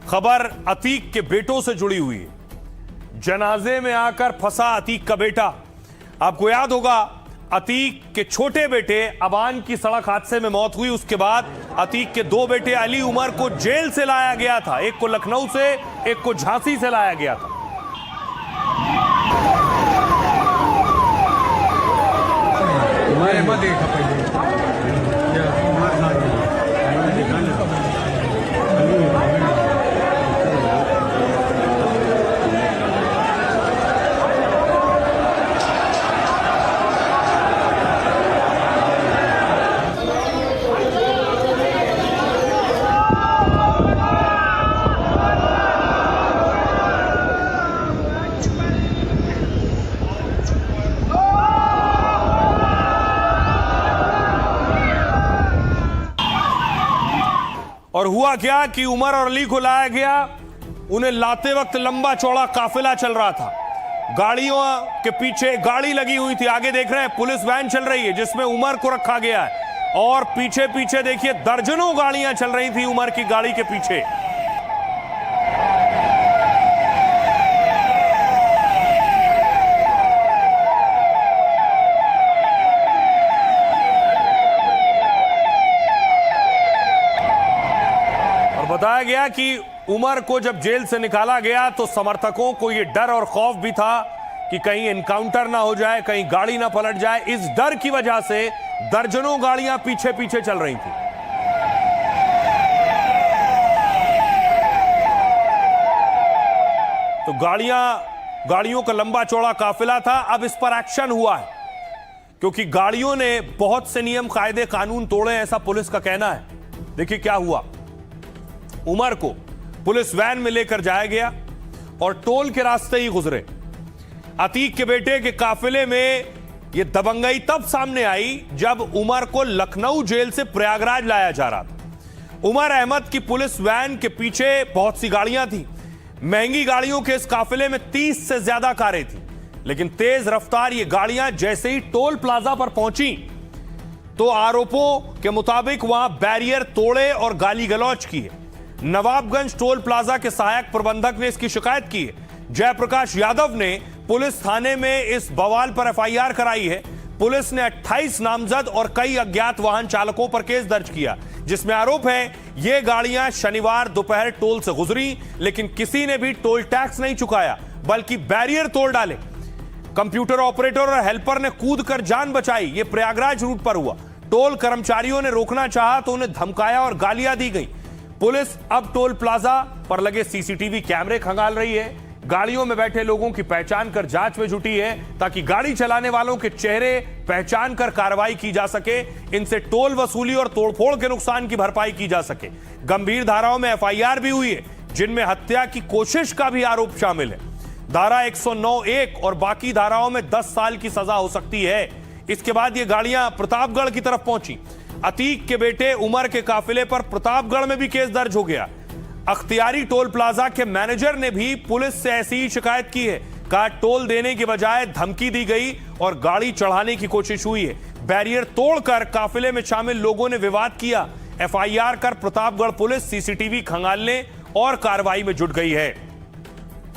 खबर अतीक के बेटों से जुड़ी हुई है। जनाजे में आकर फंसा अतीक का बेटा। आपको याद होगा, अतीक के छोटे बेटे अबान की सड़क हादसे में मौत हुई। उसके बाद अतीक के दो बेटे अली उमर को जेल से लाया गया था। एक को लखनऊ से, एक को झांसी से लाया गया था। और हुआ क्या कि उमर और अली को लाया गया। उन्हें लाते वक्त लंबा चौड़ा काफिला चल रहा था। गाड़ियों के पीछे गाड़ी लगी हुई थी। आगे देख रहे हैं पुलिस वैन चल रही है जिसमें उमर को रखा गया है, और पीछे पीछे देखिए दर्जनों गाड़ियां चल रही थी उमर की गाड़ी के पीछे। बताया गया कि उमर को जब जेल से निकाला गया तो समर्थकों को यह डर और खौफ भी था कि कहीं एनकाउंटर ना हो जाए, कहीं गाड़ी ना पलट जाए। इस डर की वजह से दर्जनों गाड़ियां पीछे पीछे चल रही थी। तो गाड़ियों का लंबा चौड़ा काफिला था। अब इस पर एक्शन हुआ है क्योंकि गाड़ियों ने बहुत से नियम कायदे कानून तोड़े, ऐसा पुलिस का कहना है। देखिए क्या हुआ। उमर को पुलिस वैन में लेकर जाया गया और टोल के रास्ते ही गुजरे। अतीक के बेटे के काफिले में यह दबंगई तब सामने आई जब उमर को लखनऊ जेल से प्रयागराज लाया जा रहा था। उमर अहमद की पुलिस वैन के पीछे बहुत सी गाड़ियां थी। महंगी गाड़ियों के इस काफिले में 30 से ज्यादा कारें थी। लेकिन तेज रफ्तार ये गाड़ियां जैसे ही टोल प्लाजा पर पहुंची तो आरोपों के मुताबिक वहां बैरियर तोड़े और गाली गलौज की है। नवाबगंज टोल प्लाजा के सहायक प्रबंधक ने इसकी शिकायत की है। जयप्रकाश यादव ने पुलिस थाने में इस बवाल पर एफआईआर कराई है। पुलिस ने 28 नामजद और कई अज्ञात वाहन चालकों पर केस दर्ज किया, जिसमें आरोप है ये गाड़ियां शनिवार दोपहर टोल से गुजरी, लेकिन किसी ने भी टोल टैक्स नहीं चुकाया बल्कि बैरियर तोड़ डाले। कंप्यूटर ऑपरेटर और हेल्पर ने कूदकर जान बचाई। यह प्रयागराज रूट पर हुआ। टोल कर्मचारियों ने रोकना चाहा तो उन्हें धमकाया और गालियां दी गई। पुलिस अब टोल प्लाजा पर लगे सीसीटीवी कैमरे खंगाल रही है। गाड़ियों में बैठे लोगों की पहचान कर जांच में जुटी है ताकि गाड़ी चलाने वालों के चेहरे पहचान कर कार्रवाई की जा सके, इनसे टोल वसूली और तोड़फोड़ के नुकसान की भरपाई की जा सके। गंभीर धाराओं में एफआईआर भी हुई है जिनमें हत्या की कोशिश का भी आरोप शामिल है। धारा 109(1) और बाकी धाराओं में 10 साल की सजा हो सकती है। इसके बाद ये गाड़ियां प्रतापगढ़ की तरफ पहुंची। अतीक के बेटे उमर के काफिले पर प्रतापगढ़ में भी केस दर्ज हो गया। अख्तियारी टोल प्लाजा के मैनेजर ने भी पुलिस से ऐसी ही शिकायत की है। कहा टोल देने के बजाय धमकी दी गई और गाड़ी चढ़ाने की कोशिश हुई है। बैरियर तोड़कर काफिले में शामिल लोगों ने विवाद किया। एफआईआर कर प्रतापगढ़ पुलिस सीसीटीवी खंगालने और कार्रवाई में जुट गई है।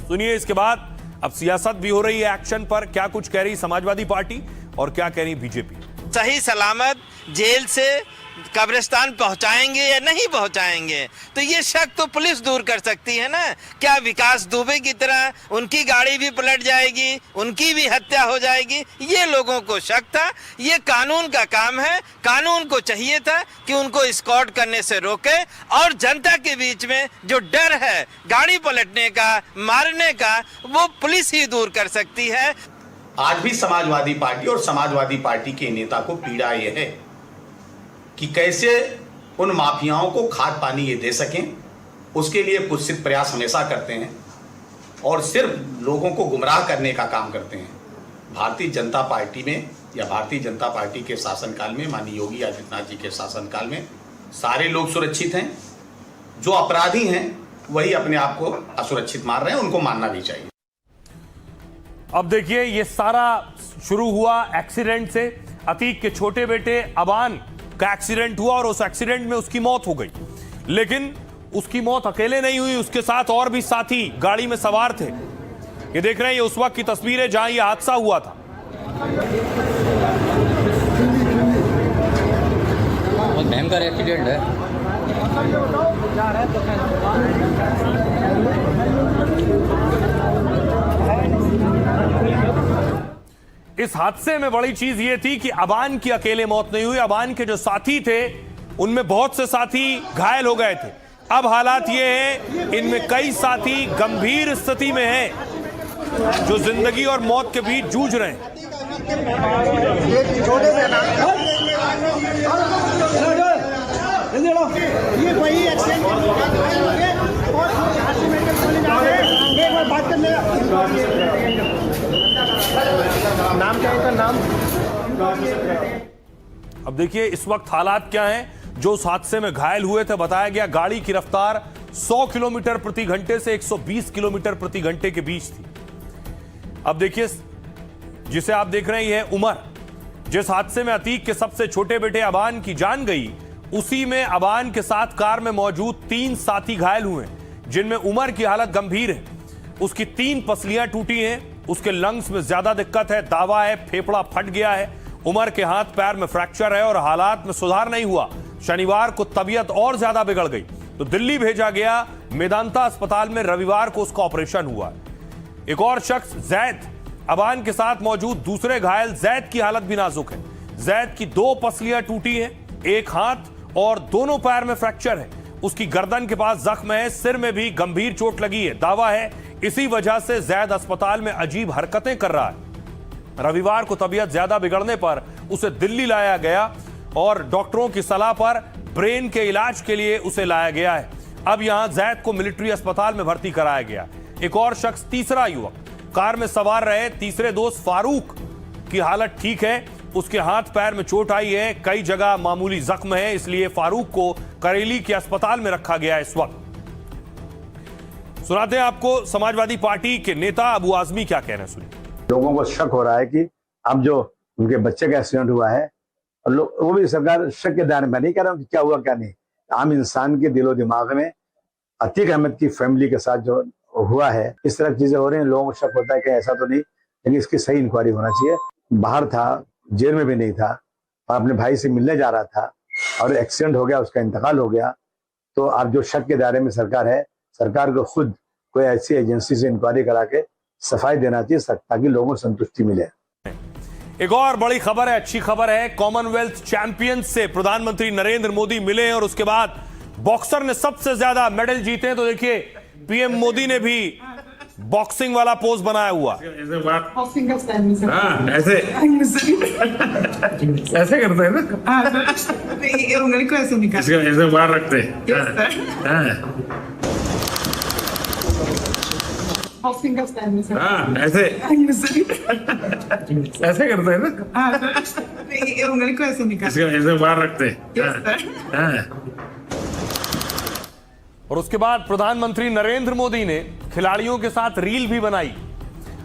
सुनिए इसके बाद अब सियासत भी हो रही है एक्शन पर। क्या कुछ कह रही समाजवादी पार्टी और क्या कह रही बीजेपी। सही सलामत जेल से कब्रिस्तान पहुंचाएंगे या नहीं पहुंचाएंगे, तो ये शक तो पुलिस दूर कर सकती है ना। क्या विकास दुबे की तरह उनकी गाड़ी भी पलट जाएगी, उनकी भी हत्या हो जाएगी, ये लोगों को शक था। ये कानून का काम है। कानून को चाहिए था कि उनको एस्कॉर्ट करने से रोके, और जनता के बीच में जो डर है गाड़ी पलटने का, मारने का, वो पुलिस ही दूर कर सकती है। आज भी समाजवादी पार्टी और समाजवादी पार्टी के नेता को पीड़ा यह है कि कैसे उन माफियाओं को खाद पानी ये दे सकें। उसके लिए कुत्सित प्रयास हमेशा करते हैं और सिर्फ लोगों को गुमराह करने का काम करते हैं। भारतीय जनता पार्टी में या भारतीय जनता पार्टी के शासनकाल में, माननीय योगी आदित्यनाथ जी के शासनकाल में सारे लोग सुरक्षित हैं। जो अपराधी हैं वही अपने आप को असुरक्षित मान रहे हैं, उनको मानना भी चाहिए। अब देखिए ये सारा शुरू हुआ एक्सीडेंट से। अतीक के छोटे बेटे अबान का एक्सीडेंट हुआ और उस एक्सीडेंट में उसकी मौत हो गई, लेकिन उसकी मौत अकेले नहीं हुई, उसके साथ और भी साथी गाड़ी में सवार थे। ये देख रहे हैं, ये उस वक्त की तस्वीर है जहां ये हादसा हुआ था। बहुत भयंकर एक्सीडेंट है। इस हादसे में बड़ी चीज ये थी कि अबान की अकेले मौत नहीं हुई, अबान के जो साथी थे उनमें बहुत से साथी घायल हो गए थे। अब हालात ये हैं, इनमें कई साथी गंभीर स्थिति में हैं, जो जिंदगी और मौत के बीच जूझ रहे हैं। ये वही एक्सीडेंट बात करने नाम क्या है इनका नाम। अब देखिए इस वक्त हालात क्या हैं। जो उस हादसे में घायल हुए थे, बताया गया गाड़ी की रफ्तार 100 किलोमीटर प्रति घंटे से 120 किलोमीटर प्रति घंटे के बीच थी। अब देखिए, जिसे आप देख रहे हैं, यह उमर, जिस हादसे में अतीक के सबसे छोटे बेटे अबान की जान गई, उसी में अबान के साथ कार में मौजूद 3 साथी घायल हुए, जिनमें उमर की हालत गंभीर है। उसकी 3 पसलियां टूटी हैं, उसके लंग्स में ज्यादा दिक्कत है, दावा है फेफड़ा फट गया है। उमर के हाथ पैर में फ्रैक्चर है और हालात में सुधार नहीं हुआ। शनिवार को तबीयत और ज्यादा बिगड़ गई तो दिल्ली भेजा गया। मेदांता अस्पताल में रविवार को उसका ऑपरेशन हुआ। एक और शख्स जैद, अबान के साथ मौजूद दूसरे घायल जैद की हालत भी नाजुक है। जैद की 2 पसलियां टूटी हैं, एक हाथ और दोनों पैर में फ्रैक्चर है। उसकी गर्दन के पास जख्म है, सिर में भी गंभीर चोट लगी है। दावा है इसी वजह से जैद अस्पताल में अजीब हरकतें कर रहा है। रविवार को तबीयत ज्यादा बिगड़ने पर उसे दिल्ली लाया गया और डॉक्टरों की सलाह पर ब्रेन के इलाज के लिए उसे लाया गया है। अब यहां जैद को मिलिट्री अस्पताल में भर्ती कराया गया। एक और शख्स, तीसरा युवक, कार में सवार रहे तीसरे दोस्त फारूक की हालत ठीक है। उसके हाथ पैर में चोट आई है, कई जगह मामूली जख्म है, इसलिए फारूक को करेली के अस्पताल में रखा गया इस वक्त। सुनाते हैं आपको समाजवादी पार्टी के नेता अबू आजमी क्या कह रहे हैं, सुनिए। लोगों को शक हो रहा है कि अब जो उनके बच्चे का एक्सीडेंट हुआ है, और वो भी सरकार शक के दायरे में नहीं कर रहा कि क्या हुआ क्या नहीं। आम इंसान के दिलो दिमाग में अतीक अहमद की फैमिली के साथ जो हुआ है, इस तरह की चीजें हो रही हैं। लोगों को शक होता है कि ऐसा तो नहीं, लेकिन इसकी सही इंक्वायरी होना चाहिए। बाहर था, जेल में भी नहीं था, और अपने भाई से मिलने जा रहा था और एक्सीडेंट हो गया, उसका इंतकाल हो गया। तो अब जो शक के दायरे में सरकार है, सरकार को खुद कोई ऐसी एजेंसी से इंक्वायरी करा के सफाई देना चाहिए ताकि लोगों को संतुष्टि मिले। एक और बड़ी खबर है, अच्छी खबर है। कॉमनवेल्थ चैंपियंस से प्रधानमंत्री नरेंद्र मोदी मिले और उसके बाद बॉक्सर ने सबसे ज्यादा मेडल जीते। तो देखिए, पीएम मोदी ने भी बॉक्सिंग वाला पोज बनाया हुआ। ऐसे ऐसे करते हैं ना, उंगली को ऐसे निकाल, इसको ऐसे बाहर रखते हैं। ऐसे ऐसे करते हैं ना, उंगली को ऐसे निकाल, इसको ऐसे बाहर रखते हैं। और उसके बाद प्रधानमंत्री नरेंद्र मोदी ने खिलाड़ियों के साथ रील भी बनाई।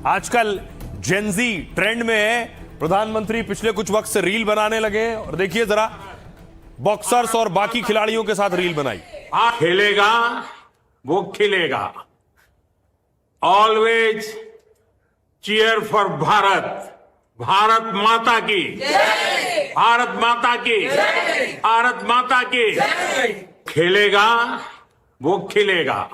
आजकल जेनजी ट्रेंड में है, प्रधानमंत्री पिछले कुछ वक्त से रील बनाने लगे। और देखिए जरा, बॉक्सर्स और बाकी खिलाड़ियों के साथ रील बनाई। खेलेगा वो खिलेगा। Always cheer for Bharat, Bharat Mata की, भारत माता की, भारत माता की। खेलेगा वो खिलेगा।